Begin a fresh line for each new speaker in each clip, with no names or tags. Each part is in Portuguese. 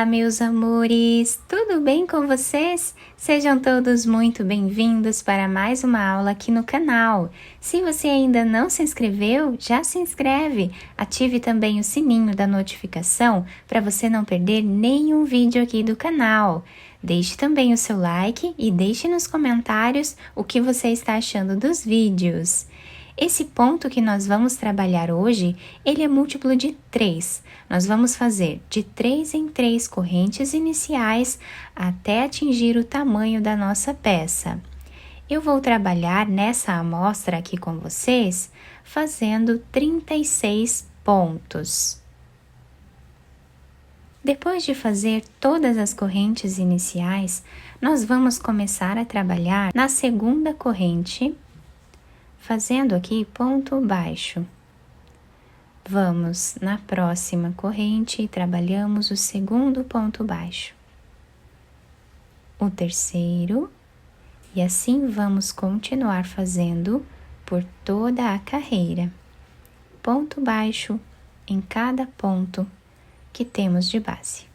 Olá, meus amores! Tudo bem com vocês? Sejam todos muito bem-vindos para mais uma aula aqui no canal. Se você ainda não se inscreveu, já se inscreve. Ative também o sininho da notificação para você não perder nenhum vídeo aqui do canal. Deixe também o seu like e deixe nos comentários o que você está achando dos vídeos. Esse ponto que nós vamos trabalhar hoje, ele é múltiplo de 3. Nós vamos fazer de 3 em 3 correntes iniciais até atingir o tamanho da nossa peça. Eu vou trabalhar nessa amostra aqui com vocês, fazendo 36 pontos. Depois de fazer todas as correntes iniciais, nós vamos começar a trabalhar na segunda corrente, fazendo aqui ponto baixo. Vamos na próxima corrente e trabalhamos o segundo ponto baixo, o terceiro, e assim vamos continuar fazendo por toda a carreira. Ponto baixo em cada ponto que temos de base.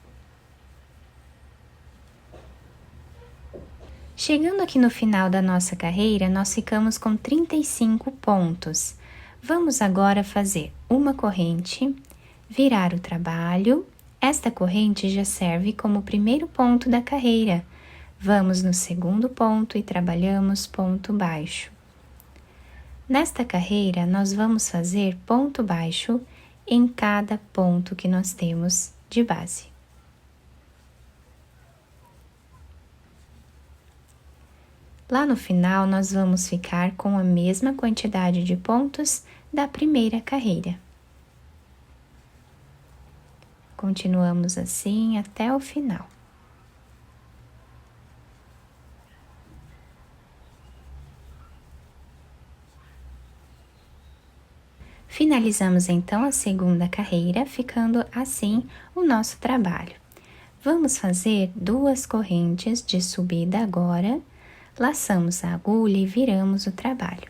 Chegando aqui no final da nossa carreira, nós ficamos com 35 pontos. Vamos agora fazer uma corrente, virar o trabalho. Esta corrente já serve como primeiro ponto da carreira. Vamos no segundo ponto e trabalhamos ponto baixo. Nesta carreira, nós vamos fazer ponto baixo em cada ponto que nós temos de base. Lá no final, nós vamos ficar com a mesma quantidade de pontos da primeira carreira. Continuamos assim até o final. Finalizamos então a segunda carreira, ficando assim o nosso trabalho. Vamos fazer 2 correntes de subida agora. Laçamos a agulha e viramos o trabalho.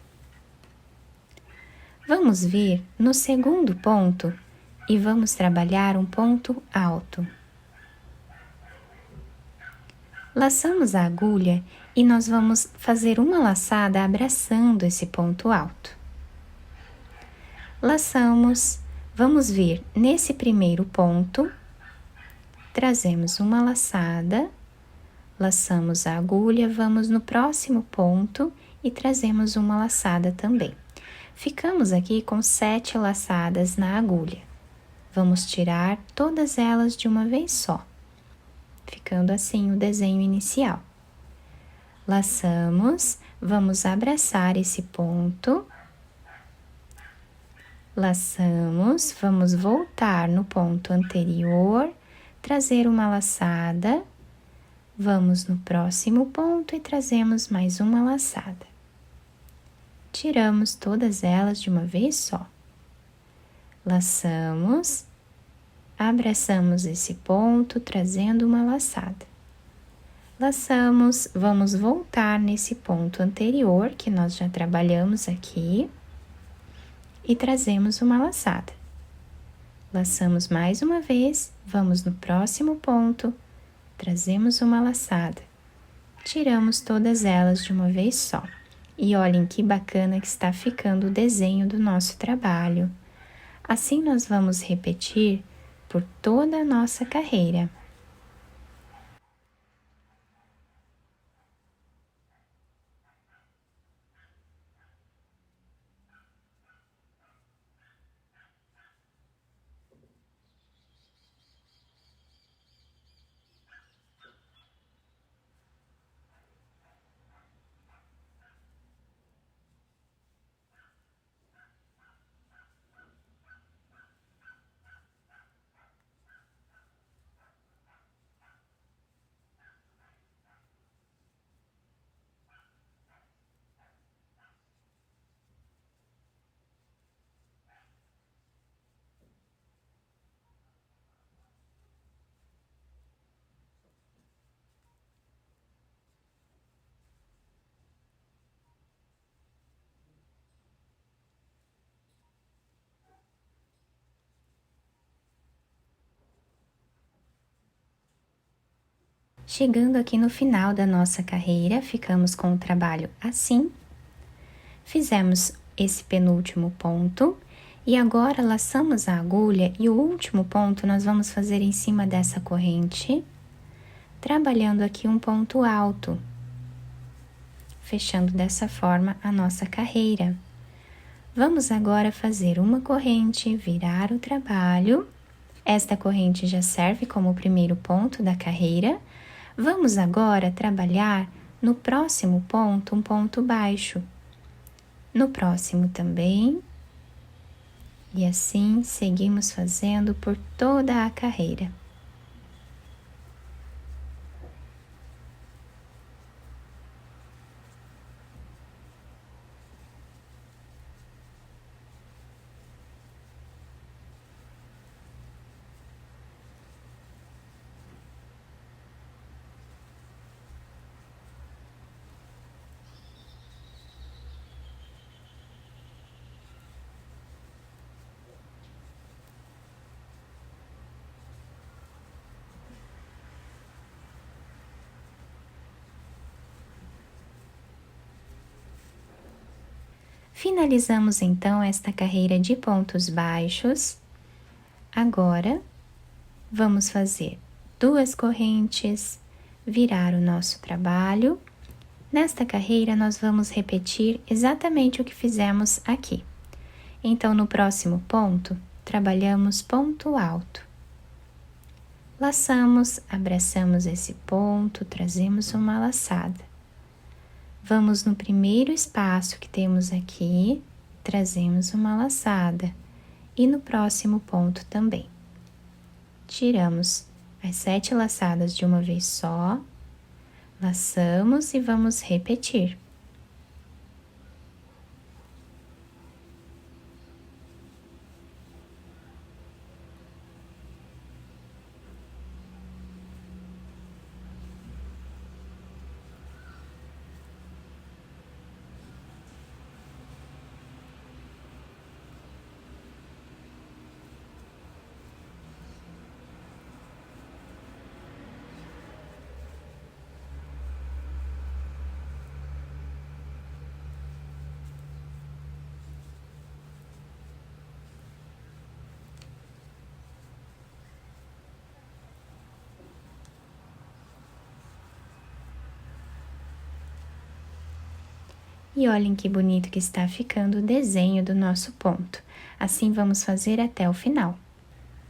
Vamos vir no segundo ponto e vamos trabalhar um ponto alto. Laçamos a agulha e nós vamos fazer uma laçada abraçando esse ponto alto. Laçamos, vamos vir nesse primeiro ponto, trazemos uma laçada, laçamos a agulha, vamos no próximo ponto e trazemos uma laçada também. Ficamos aqui com 7 laçadas na agulha. Vamos tirar todas elas de uma vez só, ficando assim o desenho inicial. Laçamos, vamos abraçar esse ponto. Laçamos, vamos voltar no ponto anterior, trazer uma laçada. Vamos no próximo ponto e trazemos mais uma laçada. Tiramos todas elas de uma vez só. Laçamos, abraçamos esse ponto, trazendo uma laçada. Laçamos, vamos voltar nesse ponto anterior, que nós já trabalhamos aqui, e trazemos uma laçada. Laçamos mais uma vez, vamos no próximo ponto, trazemos uma laçada, tiramos todas elas de uma vez só. E olhem que bacana que está ficando o desenho do nosso trabalho. Assim nós vamos repetir por toda a nossa carreira. Chegando aqui no final da nossa carreira, ficamos com o trabalho assim. Fizemos esse penúltimo ponto e agora laçamos a agulha e o último ponto nós vamos fazer em cima dessa corrente, trabalhando aqui um ponto alto, fechando dessa forma a nossa carreira. Vamos agora fazer uma corrente, virar o trabalho. Esta corrente já serve como o primeiro ponto da carreira. Vamos agora trabalhar no próximo ponto um ponto baixo. No próximo também. E assim seguimos fazendo por toda a carreira. Finalizamos então esta carreira de pontos baixos. Agora, vamos fazer 2 correntes, virar o nosso trabalho. Nesta carreira, nós vamos repetir exatamente o que fizemos aqui. Então, no próximo ponto, trabalhamos ponto alto. Laçamos, abraçamos esse ponto, trazemos uma laçada. Vamos no primeiro espaço que temos aqui, trazemos uma laçada. E no próximo ponto também. Tiramos as 7 laçadas de uma vez só, laçamos e vamos repetir. E olhem que bonito que está ficando o desenho do nosso ponto. Assim vamos fazer até o final.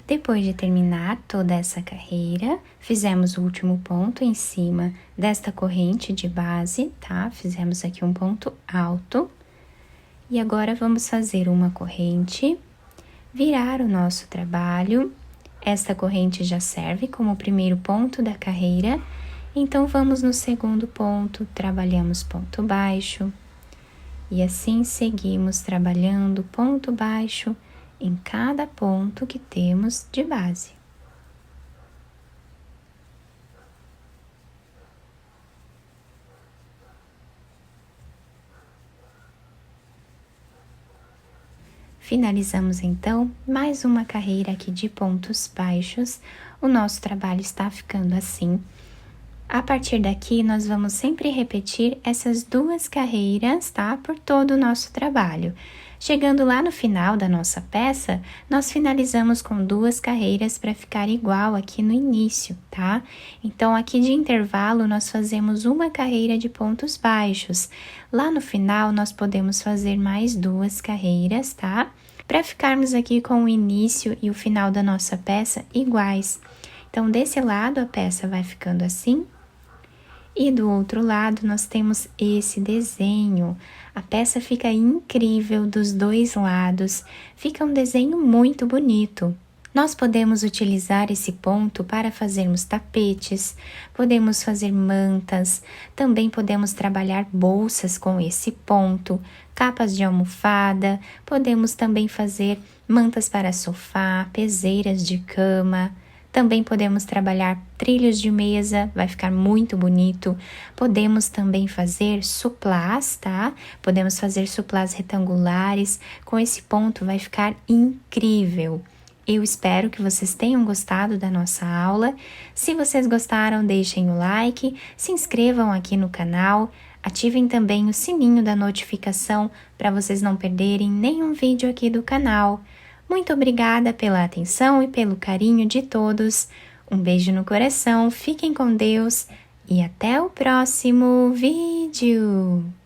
Depois de terminar toda essa carreira, fizemos o último ponto em cima desta corrente de base, tá? Fizemos aqui um ponto alto. E agora vamos fazer uma corrente, virar o nosso trabalho. Esta corrente já serve como o primeiro ponto da carreira. Então, vamos no segundo ponto, trabalhamos ponto baixo. E assim seguimos trabalhando ponto baixo em cada ponto que temos de base. Finalizamos então mais uma carreira aqui de pontos baixos. O nosso trabalho está ficando assim. A partir daqui, nós vamos sempre repetir essas 2 carreiras, tá? Por todo o nosso trabalho. Chegando lá no final da nossa peça, nós finalizamos com 2 carreiras para ficar igual aqui no início, tá? Então, aqui de intervalo, nós fazemos uma carreira de pontos baixos. Lá no final, nós podemos fazer mais 2 carreiras, tá? Para ficarmos aqui com o início e o final da nossa peça iguais. Então, desse lado, a peça vai ficando assim. E do outro lado, nós temos esse desenho. A peça fica incrível dos 2 lados. Fica um desenho muito bonito. Nós podemos utilizar esse ponto para fazermos tapetes, podemos fazer mantas, também podemos trabalhar bolsas com esse ponto, capas de almofada, podemos também fazer mantas para sofá, peseiras de cama. Também podemos trabalhar trilhos de mesa, vai ficar muito bonito. Podemos também fazer suplás, tá? Podemos fazer suplás retangulares, com esse ponto vai ficar incrível. Eu espero que vocês tenham gostado da nossa aula. Se vocês gostaram, deixem o like, se inscrevam aqui no canal, ativem também o sininho da notificação para vocês não perderem nenhum vídeo aqui do canal. Muito obrigada pela atenção e pelo carinho de todos. Um beijo no coração, fiquem com Deus e até o próximo vídeo!